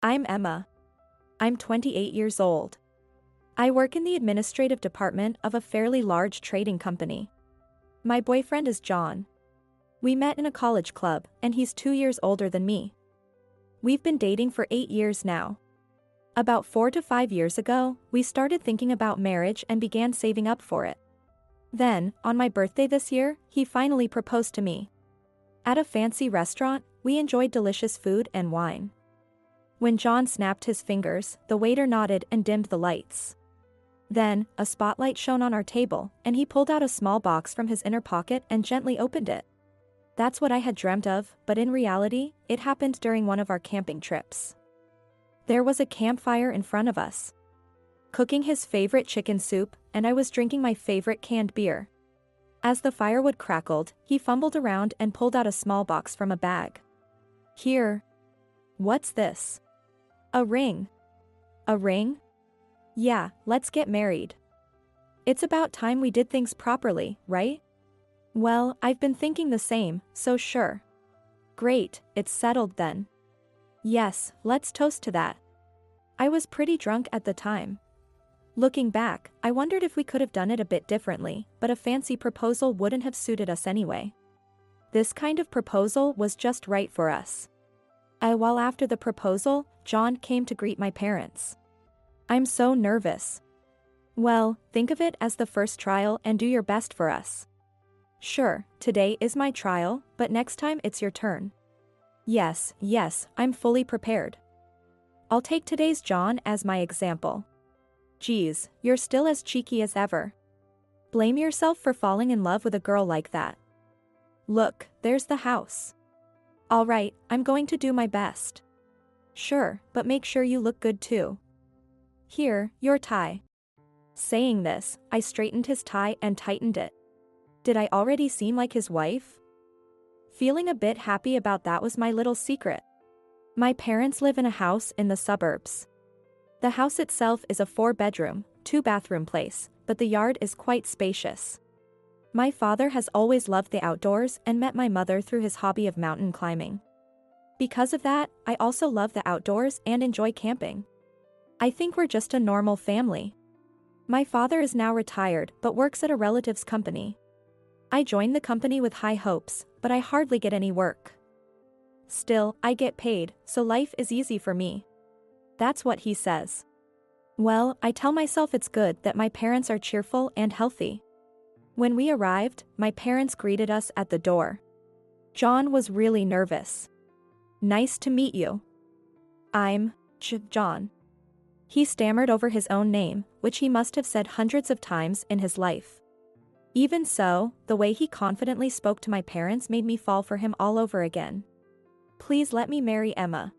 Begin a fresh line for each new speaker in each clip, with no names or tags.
I'm Emma. I'm 28 years old. I work in the administrative department of a fairly large trading company. My boyfriend is John. We met in a college club, and he's 2 years older than me. We've been dating for 8 years now. About 4 to 5 years ago, we started thinking about marriage and began saving up for it. Then, on my birthday this year, he finally proposed to me. At a fancy restaurant, we enjoyed delicious food and wine. When John snapped his fingers, the waiter nodded and dimmed the lights. Then, a spotlight shone on our table, and he pulled out a small box from his inner pocket and gently opened it. That's what I had dreamt of, but in reality, it happened during one of our camping trips. There was a campfire in front of us. Cooking his favorite chicken soup, and I was drinking my favorite canned beer. As the firewood crackled, he fumbled around and pulled out a small box from a bag. Here. What's this? A ring. A ring? Yeah, let's get married. It's about time we did things properly, right? Well, I've been thinking the same, so sure. Great, it's settled then. Yes, let's toast to that. I was pretty drunk at the time. Looking back, I wondered if we could have done it a bit differently, but a fancy proposal wouldn't have suited us anyway. This kind of proposal was just right for us. A while after the proposal, John came to greet my parents. I'm so nervous. Well, think of it as the first trial and do your best for us. Sure, today is my trial, but next time it's your turn. Yes, I'm fully prepared. I'll take today's John as my example. Geez, you're still as cheeky as ever. Blame yourself for falling in love with a girl like that. Look, there's the house. All right, I'm going to do my best. Sure, but make sure you look good too. Here, your tie. Saying this, I straightened his tie and tightened it. Did I already seem like his wife? Feeling a bit happy about that was my little secret. My parents live in a house in the suburbs. The house itself is a 4-bedroom, 2-bathroom place, but the yard is quite spacious. My father has always loved the outdoors and met my mother through his hobby of mountain climbing. Because of that, I also love the outdoors and enjoy camping. I think we're just a normal family. My father is now retired but works at a relative's company. I joined the company with high hopes, but I hardly get any work. Still, I get paid, so life is easy for me. That's what he says. Well, I tell myself it's good that my parents are cheerful and healthy. When we arrived, my parents greeted us at the door. John was really nervous. Nice to meet you. I'm John. He stammered over his own name, which he must have said hundreds of times in his life. Even so, the way he confidently spoke to my parents made me fall for him all over again. Please let me marry Emma.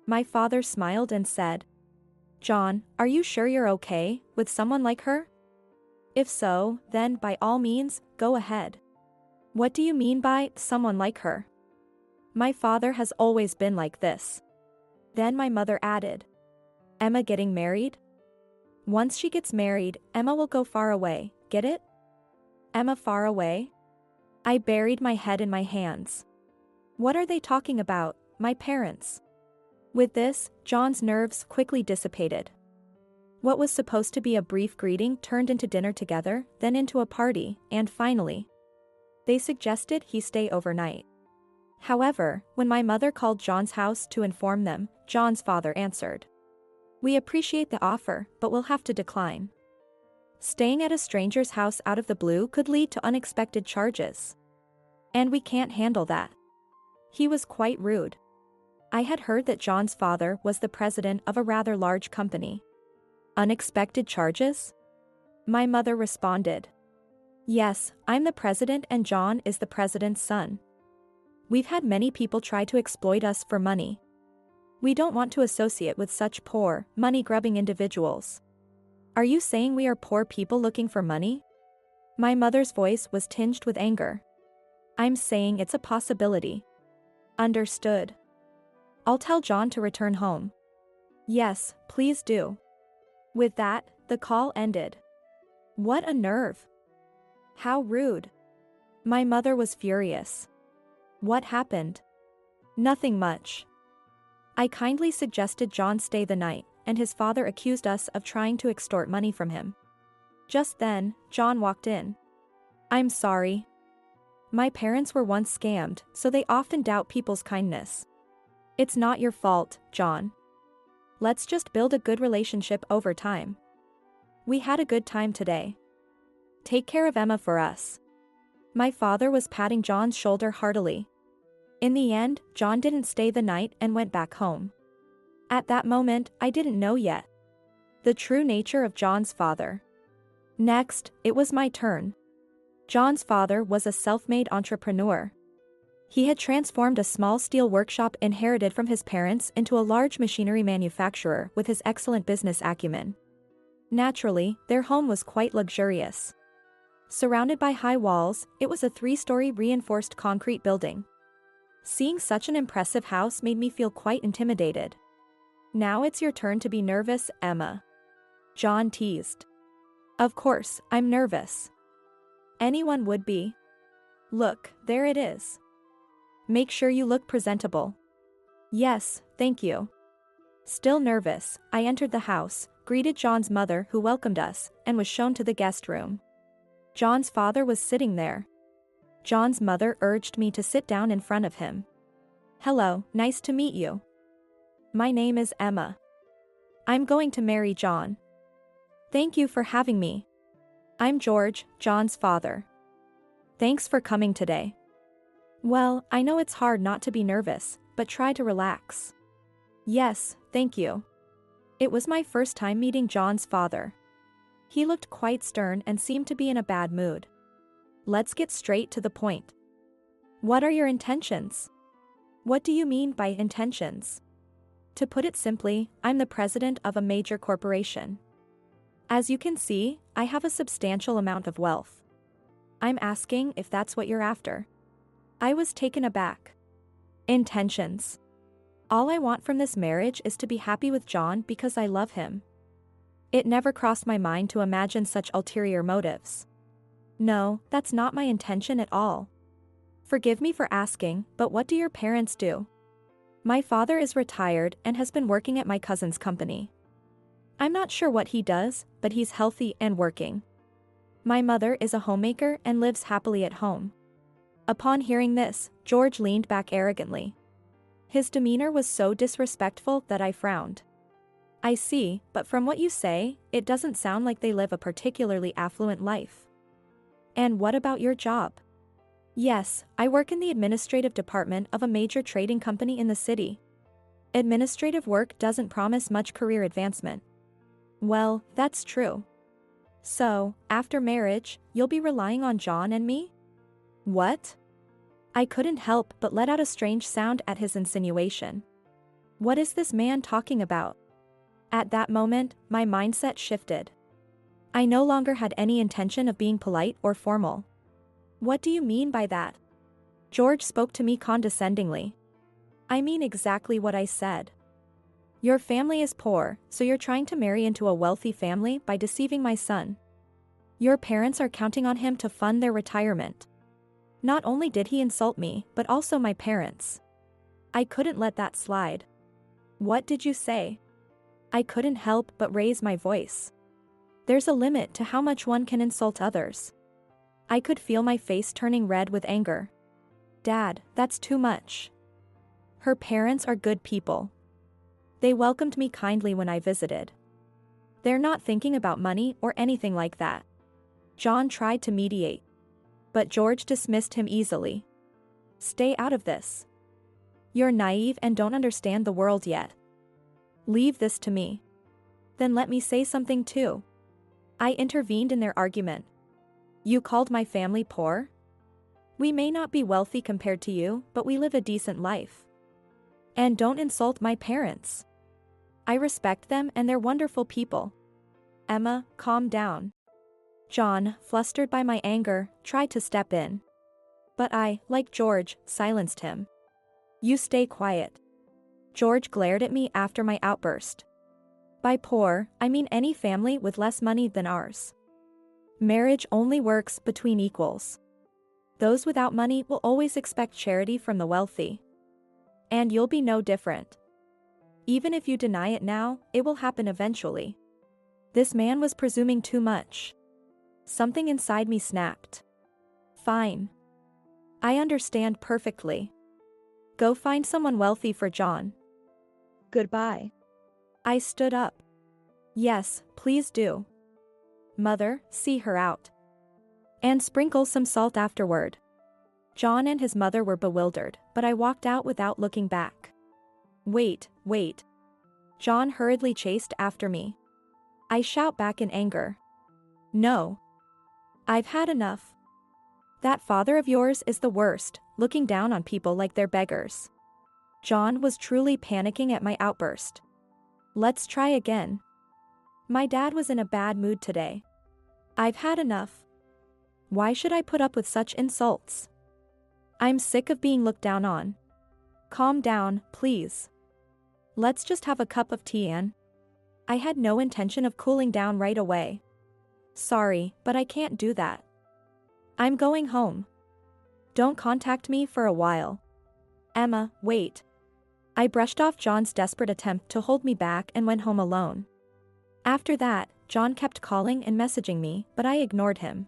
My father smiled and said, John, are you sure you're okay with someone like her? If so, then by all means, go ahead. What do you mean by someone like her? My father has always been like this. Then my mother added, Emma getting married? Once she gets married, Emma will go far away, get it? Emma far away? I buried my head in my hands. What are they talking about, my parents? With this, John's nerves quickly dissipated. What was supposed to be a brief greeting turned into dinner together, then into a party, and finally, they suggested he stay overnight. However, when my mother called John's house to inform them, John's father answered, We appreciate the offer, but we'll have to decline. Staying at a stranger's house out of the blue could lead to unexpected charges. And we can't handle that. He was quite rude. I had heard that John's father was the president of a rather large company. Unexpected charges? My mother responded. Yes, I'm the president and John is the president's son. We've had many people try to exploit us for money. We don't want to associate with such poor, money-grubbing individuals. Are you saying we are poor people looking for money? My mother's voice was tinged with anger. I'm saying it's a possibility. Understood. I'll tell John to return home. Yes, please do. With that, the call ended. What a nerve. How rude. My mother was furious. What happened? Nothing much. I kindly suggested John stay the night, and his father accused us of trying to extort money from him. Just then, John walked in. I'm sorry. My parents were once scammed, so they often doubt people's kindness. It's not your fault, John. Let's just build a good relationship over time. We had a good time today. Take care of Emma for us. My father was patting John's shoulder heartily. In the end, John didn't stay the night and went back home. At that moment, I didn't know yet the true nature of John's father. Next, it was my turn. John's father was a self-made entrepreneur. He had transformed a small steel workshop inherited from his parents into a large machinery manufacturer with his excellent business acumen. Naturally, their home was quite luxurious. Surrounded by high walls, it was a 3-story reinforced concrete building. Seeing such an impressive house made me feel quite intimidated. Now it's your turn to be nervous, Emma. John teased. Of course, I'm nervous. Anyone would be. Look, there it is. Make sure you look presentable. Yes, thank you. Still nervous, I entered the house, greeted John's mother who welcomed us, and was shown to the guest room. John's father was sitting there. John's mother urged me to sit down in front of him. Hello, nice to meet you. My name is Emma. I'm going to marry John. Thank you for having me. I'm George, John's father. Thanks for coming today. Well, I know it's hard not to be nervous, but try to relax. Yes, thank you. It was my first time meeting John's father. He looked quite stern and seemed to be in a bad mood. Let's get straight to the point. What are your intentions? What do you mean by intentions? To put it simply, I'm the president of a major corporation. As you can see, I have a substantial amount of wealth. I'm asking if that's what you're after. I was taken aback. Intentions. All I want from this marriage is to be happy with John because I love him. It never crossed my mind to imagine such ulterior motives. No, that's not my intention at all. Forgive me for asking, but what do your parents do? My father is retired and has been working at my cousin's company. I'm not sure what he does, but he's healthy and working. My mother is a homemaker and lives happily at home. Upon hearing this, George leaned back arrogantly. His demeanor was so disrespectful that I frowned. I see, but from what you say, it doesn't sound like they live a particularly affluent life. And what about your job? Yes, I work in the administrative department of a major trading company in the city. Administrative work doesn't promise much career advancement. Well, that's true. So, after marriage, you'll be relying on John and me? What? I couldn't help but let out a strange sound at his insinuation. What is this man talking about? At that moment, my mindset shifted. I no longer had any intention of being polite or formal. What do you mean by that? George spoke to me condescendingly. I mean exactly what I said. Your family is poor, so you're trying to marry into a wealthy family by deceiving my son. Your parents are counting on him to fund their retirement. Not only did he insult me, but also my parents. I couldn't let that slide. What did you say? I couldn't help but raise my voice. There's a limit to how much one can insult others. I could feel my face turning red with anger. Dad, that's too much. Her parents are good people. They welcomed me kindly when I visited. They're not thinking about money or anything like that. John tried to mediate, but George dismissed him easily. Stay out of this. You're naive and don't understand the world yet. Leave this to me. Then let me say something too. I intervened in their argument. You called my family poor? We may not be wealthy compared to you, but we live a decent life. And don't insult my parents. I respect them and they're wonderful people. Emma, calm down. John, flustered by my anger, tried to step in. But I, like George, silenced him. You stay quiet. George glared at me after my outburst. By poor, I mean any family with less money than ours. Marriage only works between equals. Those without money will always expect charity from the wealthy. And you'll be no different. Even if you deny it now, it will happen eventually. This man was presuming too much. Something inside me snapped. Fine. I understand perfectly. Go find someone wealthy for John. Goodbye. I stood up. Yes, please do. Mother, see her out. And sprinkle some salt afterward. John and his mother were bewildered, but I walked out without looking back. Wait. John hurriedly chased after me. I shout back in anger. No. I've had enough. That father of yours is the worst, looking down on people like they're beggars. John was truly panicking at my outburst. Let's try again. My dad was in a bad mood today. I've had enough. Why should I put up with such insults? I'm sick of being looked down on. Calm down, please. Let's just have a cup of tea, Anne. I had no intention of cooling down right away. Sorry, but I can't do that. I'm going home. Don't contact me for a while. Emma, wait. I brushed off John's desperate attempt to hold me back and went home alone. After that, John kept calling and messaging me, but I ignored him.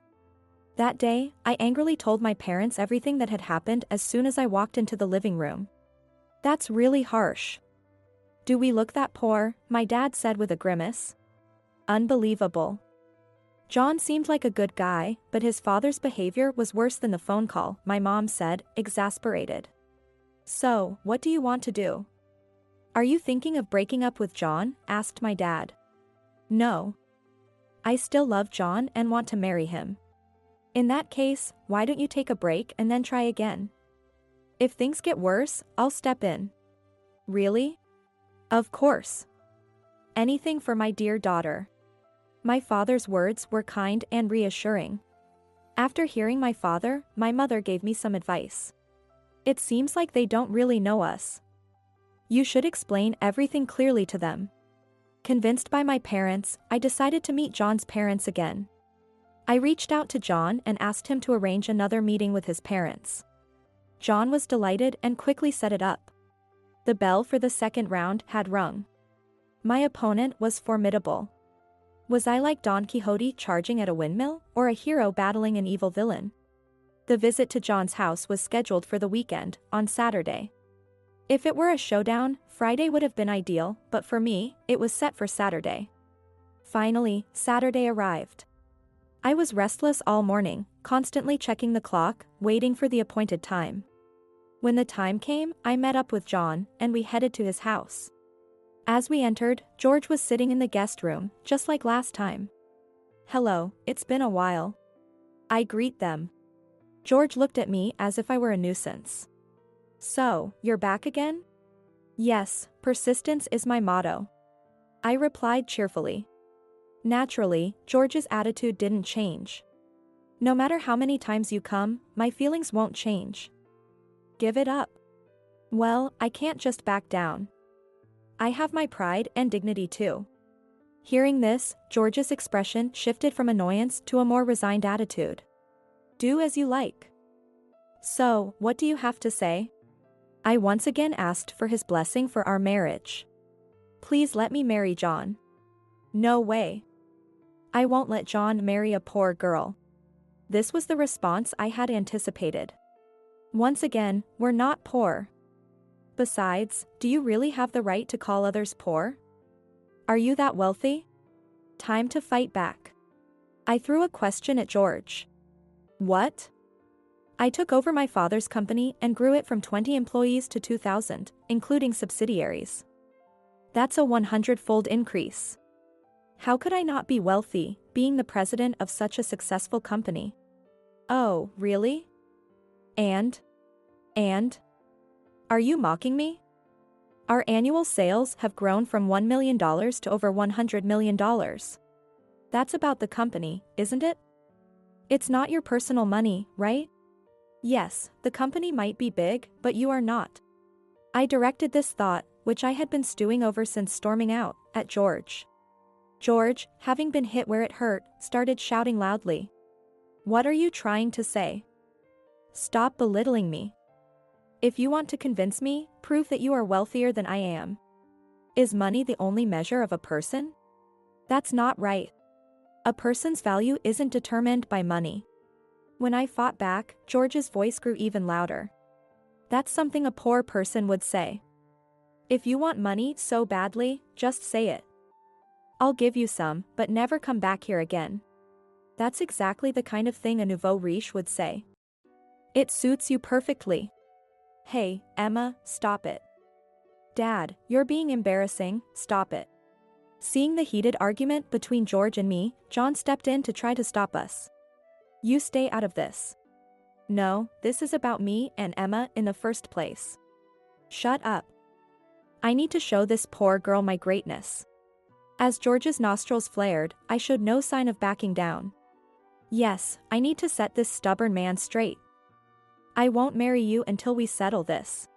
That day, I angrily told my parents everything that had happened as soon as I walked into the living room. That's really harsh. Do we look that poor? My dad said with a grimace. Unbelievable. John seemed like a good guy, but his father's behavior was worse than the phone call, my mom said, exasperated. So, what do you want to do? Are you thinking of breaking up with John? Asked my dad. No. I still love John and want to marry him. In that case, why don't you take a break and then try again? If things get worse, I'll step in. Really? Of course. Anything for my dear daughter. My father's words were kind and reassuring. After hearing my father, my mother gave me some advice. It seems like they don't really know us. You should explain everything clearly to them. Convinced by my parents, I decided to meet John's parents again. I reached out to John and asked him to arrange another meeting with his parents. John was delighted and quickly set it up. The bell for the second round had rung. My opponent was formidable. Was I like Don Quixote charging at a windmill, or a hero battling an evil villain? The visit to John's house was scheduled for the weekend, on Saturday. If it were a showdown, Friday would have been ideal, but for me, it was set for Saturday. Finally, Saturday arrived. I was restless all morning, constantly checking the clock, waiting for the appointed time. When the time came, I met up with John, and we headed to his house. As we entered, George was sitting in the guest room, just like last time. Hello, it's been a while. I greet them. George looked at me as if I were a nuisance. So, you're back again? Yes, persistence is my motto. I replied cheerfully. Naturally, George's attitude didn't change. No matter how many times you come, my feelings won't change. Give it up. Well, I can't just back down. I have my pride and dignity too. Hearing this, George's expression shifted from annoyance to a more resigned attitude. Do as you like. So, what do you have to say? I once again asked for his blessing for our marriage. Please let me marry John. No way. I won't let John marry a poor girl. This was the response I had anticipated. Once again, we're not poor. Besides, do you really have the right to call others poor? Are you that wealthy? Time to fight back. I threw a question at George. What? I took over my father's company and grew it from 20 employees to 2,000, including subsidiaries. That's a 100-fold increase. How could I not be wealthy, being the president of such a successful company? Oh, really? And? Are you mocking me? Our annual sales have grown from $1 million to over $100 million. That's about the company, isn't it? It's not your personal money, right? Yes, the company might be big, but you are not. I directed this thought, which I had been stewing over since storming out, at George. George, having been hit where it hurt, started shouting loudly. What are you trying to say? Stop belittling me. If you want to convince me, prove that you are wealthier than I am. Is money the only measure of a person? That's not right. A person's value isn't determined by money. When I fought back, George's voice grew even louder. That's something a poor person would say. If you want money so badly, just say it. I'll give you some, but never come back here again. That's exactly the kind of thing a nouveau riche would say. It suits you perfectly. Hey, Emma, stop it. Dad, you're being embarrassing, stop it. Seeing the heated argument between George and me, John stepped in to try to stop us. You stay out of this. No, this is about me and Emma in the first place. Shut up. I need to show this poor girl my greatness. As George's nostrils flared, I showed no sign of backing down. Yes, I need to set this stubborn man straight. I won't marry you until we settle this.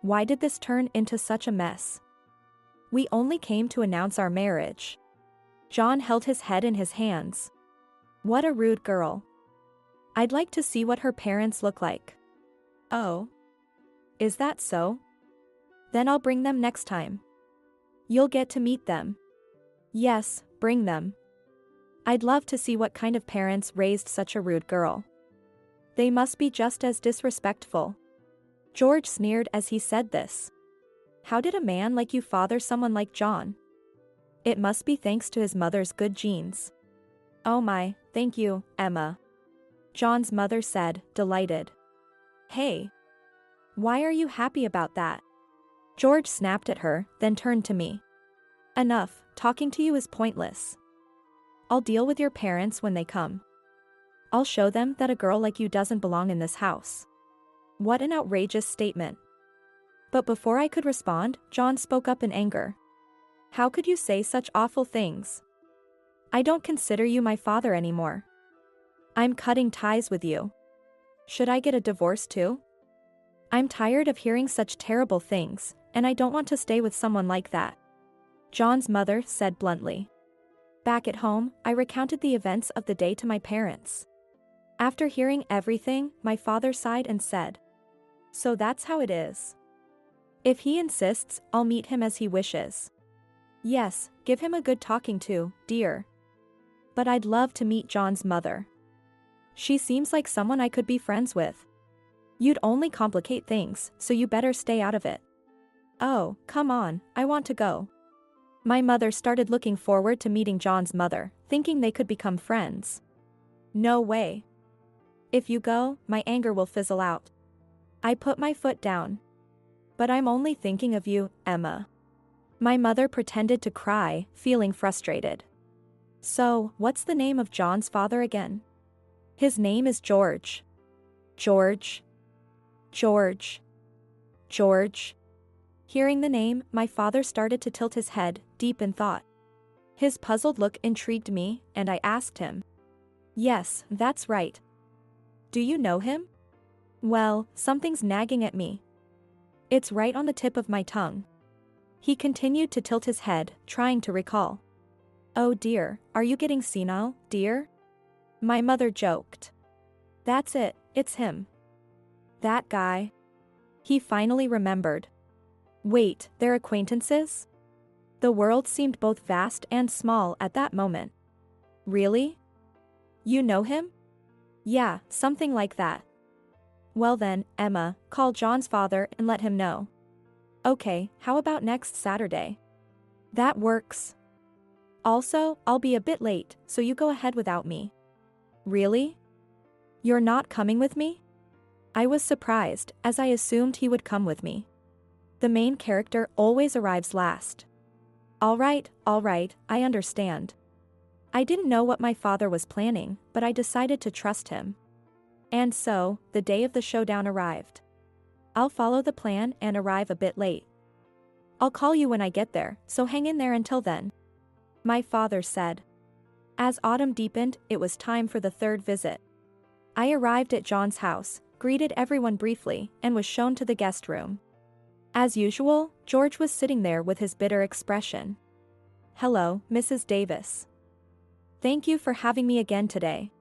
Why did this turn into such a mess? We only came to announce our marriage. John held his head in his hands. What a rude girl. I'd like to see what her parents look like. Oh. Is that so? Then I'll bring them next time. You'll get to meet them. Yes, bring them. I'd love to see what kind of parents raised such a rude girl. They must be just as disrespectful. George sneered as he said this. How did a man like you father someone like John? It must be thanks to his mother's good genes. Oh my, thank you, Emma. John's mother said, delighted. Hey. Why are you happy about that? George snapped at her, then turned to me. Enough, talking to you is pointless. I'll deal with your parents when they come. I'll show them that a girl like you doesn't belong in this house. What an outrageous statement. But before I could respond, John spoke up in anger. How could you say such awful things? I don't consider you my father anymore. I'm cutting ties with you. Should I get a divorce too? I'm tired of hearing such terrible things, and I don't want to stay with someone like that. John's mother said bluntly. Back at home, I recounted the events of the day to my parents. After hearing everything, my father sighed and said, So that's how it is. If he insists, I'll meet him as he wishes. Yes, give him a good talking to, dear. But I'd love to meet John's mother. She seems like someone I could be friends with. You'd only complicate things, so you better stay out of it. Oh, come on, I want to go. My mother started looking forward to meeting John's mother, thinking they could become friends. No way. If you go, my anger will fizzle out. I put my foot down. But I'm only thinking of you, Emma. My mother pretended to cry, feeling frustrated. So, what's the name of John's father again? His name is George. George. George. George. Hearing the name, my father started to tilt his head, deep in thought. His puzzled look intrigued me, and I asked him. Yes, that's right. Do you know him? Well, something's nagging at me. It's right on the tip of my tongue. He continued to tilt his head, trying to recall. Oh dear, are you getting senile, dear? My mother joked. That's it, it's him. That guy. He finally remembered. Wait, they're acquaintances? The world seemed both vast and small at that moment. Really? You know him? Yeah, something like that. Well then, Emma, call John's father and let him know. Okay, how about next Saturday? That works. Also, I'll be a bit late, so you go ahead without me. Really? You're not coming with me? I was surprised, as I assumed he would come with me. The main character always arrives last. All right, I understand. I didn't know what my father was planning, but I decided to trust him. And so, the day of the showdown arrived. I'll follow the plan and arrive a bit late. I'll call you when I get there, so hang in there until then. My father said. As autumn deepened, it was time for the third visit. I arrived at John's house, greeted everyone briefly, and was shown to the guest room. As usual, George was sitting there with his bitter expression. Hello, Mrs. Davis. Thank you for having me again today.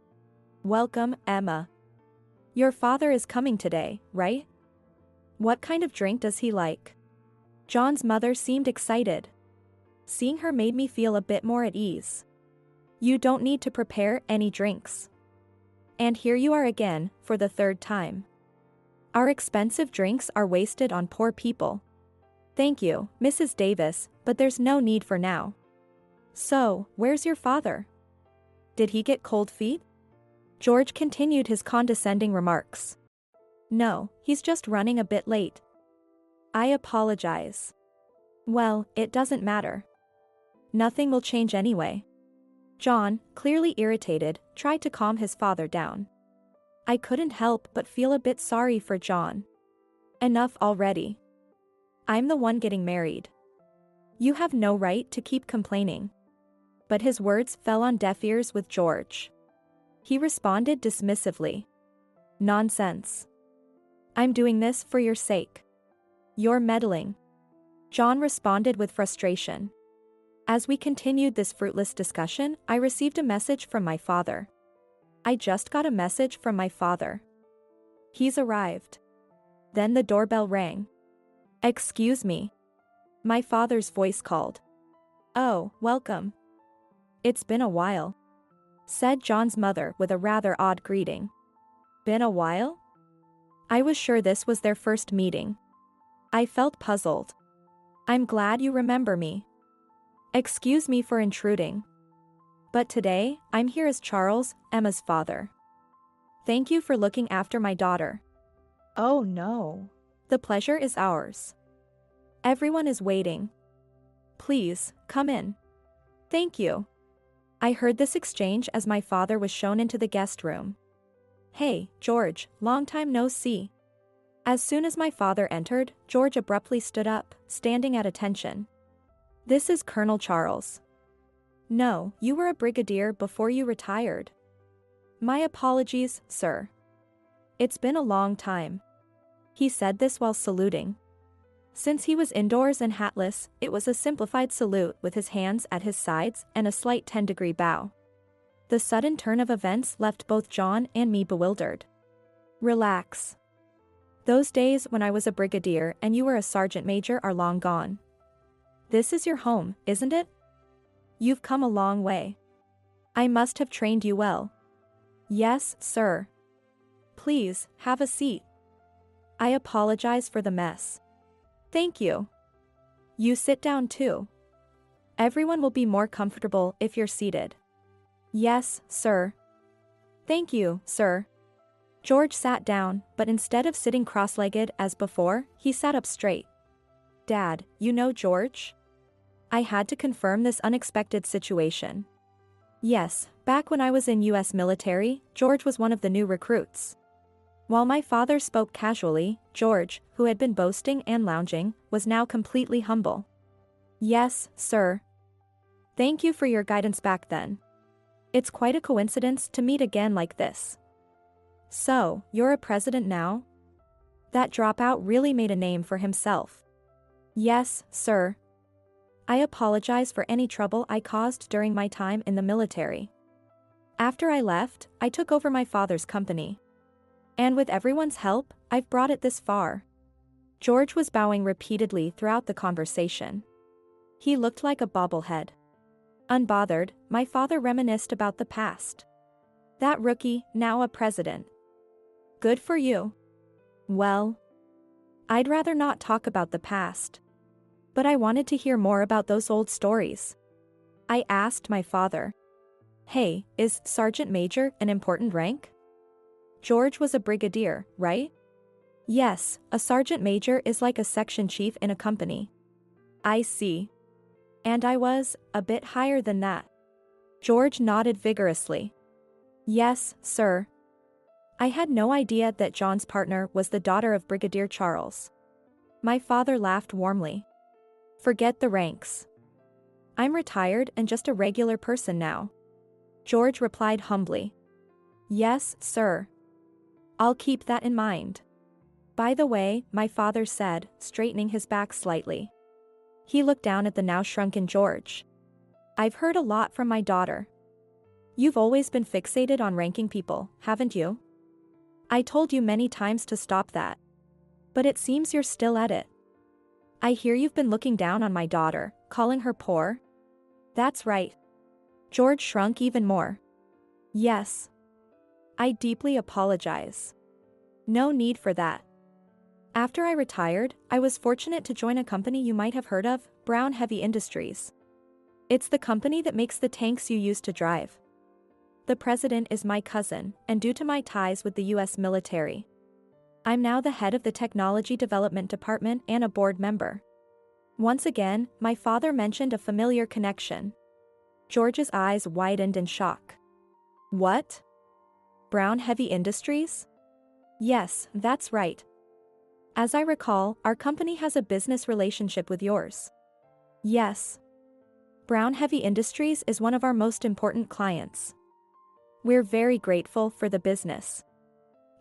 Welcome, Emma. Your father is coming today, right? What kind of drink does he like? John's mother seemed excited. Seeing her made me feel a bit more at ease. You don't need to prepare any drinks. And here you are again, for the third time. Our expensive drinks are wasted on poor people. Thank you, Mrs. Davis, but there's no need for now. So, where's your father? Did he get cold feet? George continued his condescending remarks. No, he's just running a bit late. I apologize. Well, it doesn't matter. Nothing will change anyway. John, clearly irritated, tried to calm his father down. I couldn't help but feel a bit sorry for John. Enough already. I'm the one getting married. You have no right to keep complaining. But his words fell on deaf ears with George. He responded dismissively. Nonsense. I'm doing this for your sake. You're meddling. John responded with frustration. As we continued this fruitless discussion, I received a message from my father. I just got a message from my father. He's arrived. Then the doorbell rang. Excuse me. My father's voice called. Oh, welcome. It's been a while, said John's mother with a rather odd greeting. Been a while? I was sure this was their first meeting. I felt puzzled. I'm glad you remember me. Excuse me for intruding. But today, I'm here as Charles, Emma's father. Thank you for looking after my daughter. Oh no. The pleasure is ours. Everyone is waiting. Please, come in. Thank you. I heard this exchange as my father was shown into the guest room. Hey, George, long time no see. As soon as my father entered, George abruptly stood up, standing at attention. This is Colonel Charles. No, you were a brigadier before you retired. My apologies, sir. It's been a long time. He said this while saluting. Since he was indoors and hatless, it was a simplified salute with his hands at his sides and a slight 10-degree bow. The sudden turn of events left both John and me bewildered. Relax. Those days when I was a brigadier and you were a sergeant major are long gone. This is your home, isn't it? You've come a long way. I must have trained you well. Yes, sir. Please, have a seat. I apologize for the mess. Thank you. You sit down too. Everyone will be more comfortable if you're seated. Yes, sir. Thank you, sir. George sat down, but instead of sitting cross-legged as before, he sat up straight. Dad, you know George? I had to confirm this unexpected situation. Yes, back when I was in U.S. military, George was one of the new recruits. While my father spoke casually, George, who had been boasting and lounging, was now completely humble. Yes, sir. Thank you for your guidance back then. It's quite a coincidence to meet again like this. So, you're a president now? That dropout really made a name for himself. Yes, sir. I apologize for any trouble I caused during my time in the military. After I left, I took over my father's company. And with everyone's help, I've brought it this far. George was bowing repeatedly throughout the conversation. He looked like a bobblehead. Unbothered, my father reminisced about the past. That rookie, now a president. Good for you. Well, I'd rather not talk about the past. But I wanted to hear more about those old stories. I asked my father. Hey, is Sergeant Major an important rank? George was a brigadier, right? Yes, a sergeant major is like a section chief in a company. I see. And I was a bit higher than that. George nodded vigorously. Yes, sir. I had no idea that John's partner was the daughter of Brigadier Charles. My father laughed warmly. Forget the ranks. I'm retired and just a regular person now. George replied humbly. Yes, sir. I'll keep that in mind. By the way, my father said, straightening his back slightly. He looked down at the now shrunken George. I've heard a lot from my daughter. You've always been fixated on ranking people, haven't you? I told you many times to stop that. But it seems you're still at it. I hear you've been looking down on my daughter, calling her poor? That's right. George shrunk even more. Yes. I deeply apologize. No need for that. After I retired, I was fortunate to join a company you might have heard of, Brown Heavy Industries. It's the company that makes the tanks you use to drive. The president is my cousin, and due to my ties with the US military, I'm now the head of the technology development department and a board member. Once again, my father mentioned a familiar connection. George's eyes widened in shock. What? Brown Heavy Industries? Yes, that's right. As I recall, our company has a business relationship with yours. Yes. Brown Heavy Industries is one of our most important clients. We're very grateful for the business.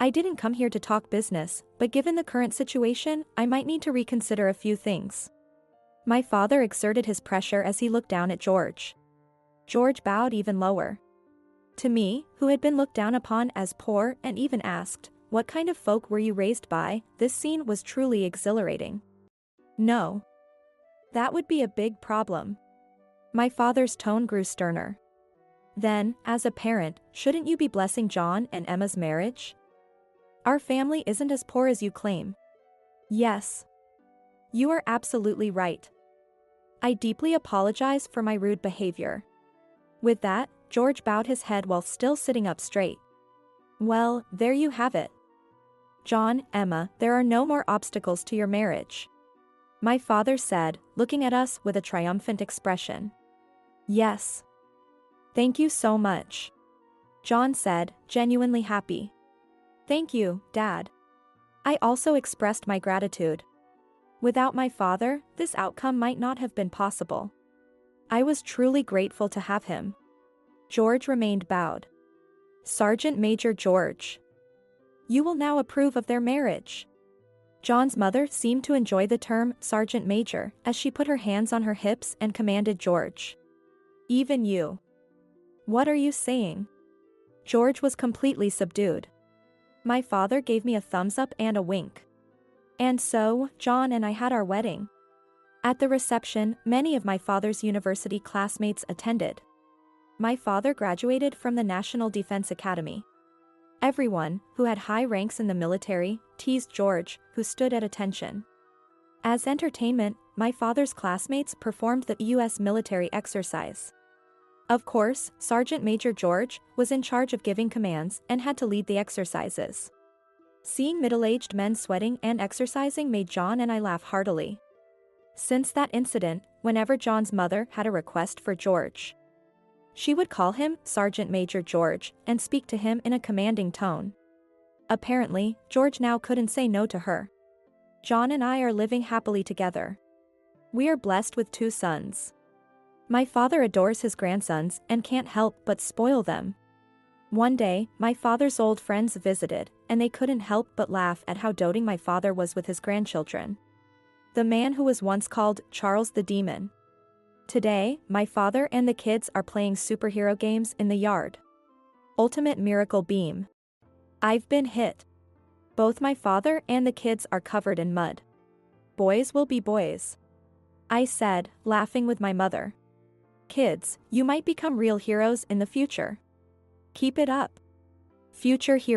I didn't come here to talk business, but given the current situation, I might need to reconsider a few things. My father exerted his pressure as he looked down at George. George bowed even lower. To me, who had been looked down upon as poor and even asked, "What kind of folk were you raised by?" this scene was truly exhilarating. No. That would be a big problem. My father's tone grew sterner. Then, as a parent, shouldn't you be blessing John and Emma's marriage? Our family isn't as poor as you claim. Yes. You are absolutely right. I deeply apologize for my rude behavior. With that, George bowed his head while still sitting up straight. Well, there you have it. John, Emma, there are no more obstacles to your marriage. My father said, looking at us with a triumphant expression. Yes. Thank you so much. John said, genuinely happy. Thank you, Dad. I also expressed my gratitude. Without my father, this outcome might not have been possible. I was truly grateful to have him. George remained bowed. Sergeant Major George. You will now approve of their marriage. John's mother seemed to enjoy the term Sergeant Major as she put her hands on her hips and commanded George. Even you. What are you saying? George was completely subdued. My father gave me a thumbs up and a wink. And so, John and I had our wedding. At the reception, many of my father's university classmates attended. My father graduated from the National Defense Academy. Everyone, who had high ranks in the military, teased George, who stood at attention. As entertainment, my father's classmates performed the U.S. military exercise. Of course, Sergeant Major George was in charge of giving commands and had to lead the exercises. Seeing middle-aged men sweating and exercising made John and I laugh heartily. Since that incident, whenever John's mother had a request for George, she would call him Sergeant Major George and speak to him in a commanding tone. Apparently, George now couldn't say no to her. John and I are living happily together. We are blessed with 2 sons. My father adores his grandsons and can't help but spoil them. One day, my father's old friends visited, and they couldn't help but laugh at how doting my father was with his grandchildren. The man who was once called Charles the Demon. Today, my father and the kids are playing superhero games in the yard. Ultimate Miracle Beam. I've been hit. Both my father and the kids are covered in mud. Boys will be boys. I said, laughing with my mother. Kids, you might become real heroes in the future. Keep it up. Future hero.